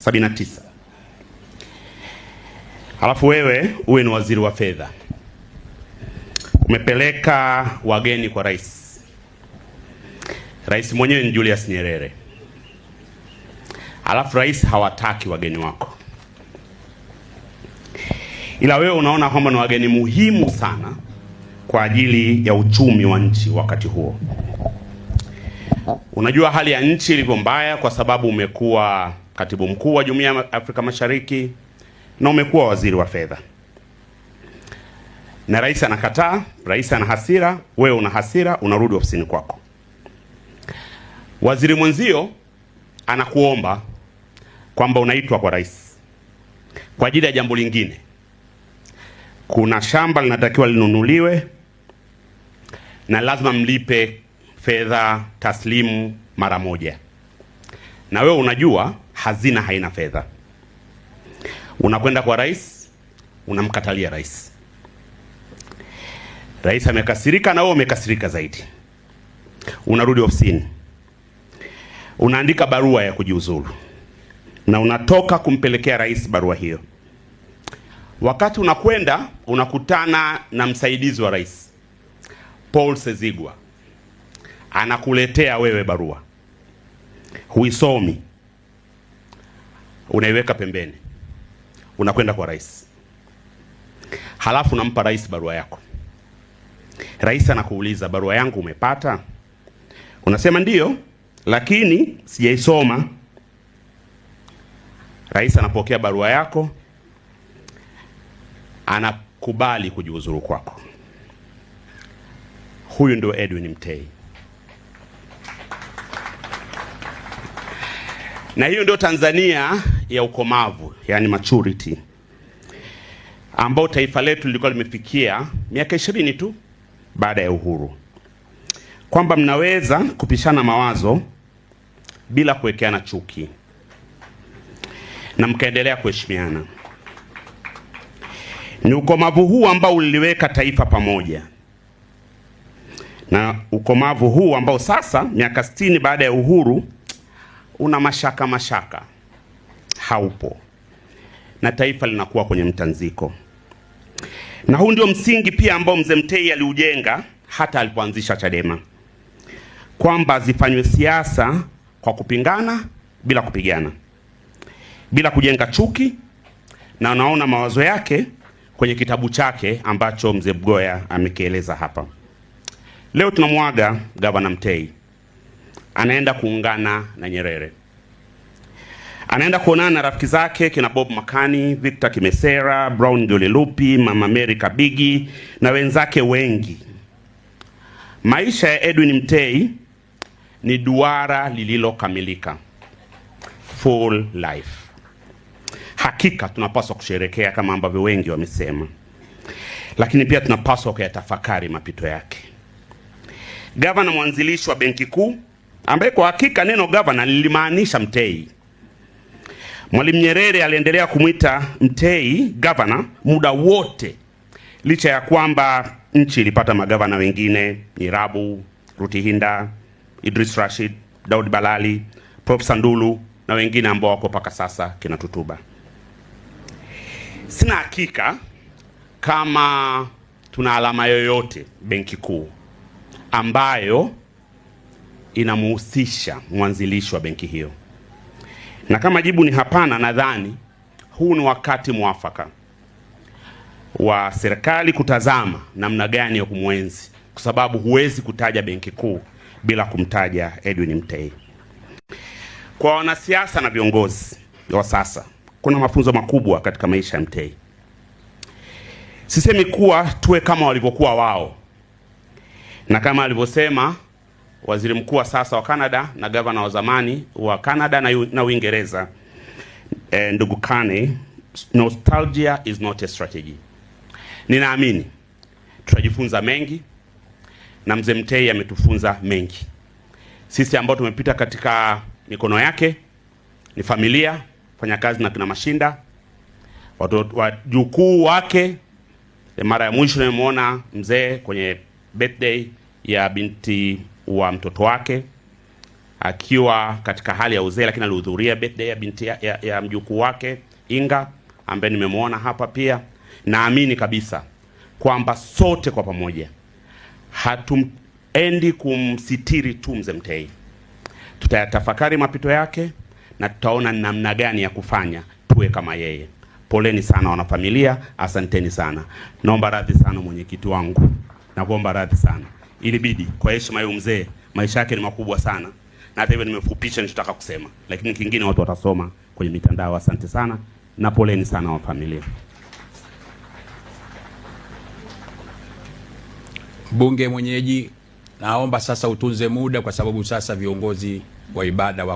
79. Halafu wewe uwe ni waziri wa fedha. Umepeleka wageni kwa rais. Rais mwenyewe ni Julius Nyerere. Halafu rais hawataki wageni wako. Ila wewe unaona kwamba ni wageni muhimu sana kwa ajili ya uchumi wa nchi wakati huo. Unajua hali ya nchi ilivyo mbaya kwa sababu umekuwa katibu mkuu wa Jumuiya ya Afrika Mashariki na umekuwa waziri wa fedha. Na rais anakataa, rais ana hasira, wewe una hasira, unarudi ofisini kwako. Waziri mwenzio anakuomba kwamba unaitwa kwa rais kwa ajili ya jambo lingine. Kuna shamba linatakiwa linunuliwe na lazima mlipe fedha taslimu mara moja. Na wewe unajua hazina haina fedha. Unakwenda kwa rais, unamkatalia rais. Rais amekasirika na wewe umekasirika zaidi. Unarudi ofisini. Unaandika barua ya kujiuzulu. Na unatoka kumpelekea rais barua hiyo. Wakati unakwenda unakutana na msaidizi wa rais, Paul Sezigwa. Anakuletea wewe barua. Huisomi. Unaiweka pembeni. Unakwenda kwa rais. Halafu unampa rais barua yako. Rais anakuuliza, barua yangu umepata? Unasema ndiyo, lakini sijaisoma. Rais anapokea barua yako, anakubali kujiuzuru kwako. Huyu ndio Edwin Mtei. Na hiyo ndio Tanzania ya ukomavu, yani maturity, ambao taifa letu lilikuwa limefikia miaka 20 tu baada ya uhuru. Kwamba mnaweza kupishana mawazo bila kuwekeana chuki na mkaendelea kuheshimiana. Ni ukomavu huu ambao uliweka taifa pamoja. Na ukomavu huu ambao sasa miaka 60 baada ya uhuru una mashaka haupo. Na taifa linakuwa kwenye mtanziko. Na huu ndio msingi pia ambao Mzee Mtei aliujenga hata alipoanzisha Chadema. Kwamba zifanywe siasa kwa kupingana bila kupigana. Bila kujenga chuki, na unaona mawazo yake kwenye kitabu chake ambacho Mzee Mgoya amekieleza hapa. Leo tunamwaga Gavana Mtei. Anaenda kuungana na Nyerere. Anaenda kuonana na rafiki zake kina Bob Makani, Victor Kimesera, Brown Ndolilupi, Mama Mary Kabigi na wenzake wengi. Maisha ya Edwin Mtei ni duara lililokamilika. Full life. Hakika tunapaswa kusherehekea kama ambavyo wengi wamesema. Lakini pia tunapaswa kuyatafakari mapito yake. Gavana mwanzilishi wa Benki Kuu, ambaye kwa hakika neno gavana lilimaanisha Mtei. Mwalimu Nyerere aliendelea kumuita Mtei gavana muda wote, licha ya kwamba nchi ilipata magavana wengine, Nyirabu, Rutihinda, Idris Rashid, Daud Balali, Prof. Ndulu na wengine ambao wako paka sasa kina Tutuba. Sina hakika kama tuna alama yoyote Benki Kuu ambayo inamuhusisha mwanzilishi wa benki hiyo. Na kama jibu ni hapana, nadhani huu ni wakati mwafaka wa serikali kutazama namna gani ya kumwenzi, kwa sababu huwezi kutaja Benki Kuu bila kumtaja Edwin Mtei. Kwa wanasiasa na viongozi wa sasa, kuna mafunzo makubwa katika maisha ya Mtei. Sisemi kuwa tuwe kama walivyokuwa wao. Na kama alivyosema waziri mkuu wa sasa wa Canada na gavana wa zamani wa Canada na Uingereza, ndugu Carney, nostalgia is not a strategy. Ninaamini tutajifunza mengi na Mzee Mtei ametufunza mengi. Sisi ambao tumepita katika mikono yake ni familia, fanya kazi na kina Mashinda, wajukuu wake. Mara ya mwisho nimemuona mzee kwenye birthday ya binti wa mtoto wake. akiwa katika hali ya uzee, lakini alihudhuria birthday ya binti ya mjukuu wake Inga ambaye nimemwona hapa pia. Naamini kabisa kwamba sote kwa pamoja hatuendi kumsitiri tu mzee Mtei, tutayatafakari mapito yake na tutaona namna gani ya kufanya tuwe kama yeye. Poleni sana wanafamilia, asanteni sana. Naomba radhi sana mwenyekiti wangu, naomba radhi sana. Ilibidi kwa heshima ya mzee, maisha yake ni makubwa sana, na hata hivyo nimefupisha nitaka kusema, lakini kingine watu watasoma kwenye mitandao. Asante sana na poleni sana wanafamilia. Mbunge mwenyeji, naomba sasa utunze muda kwa sababu sasa viongozi wa ibada wa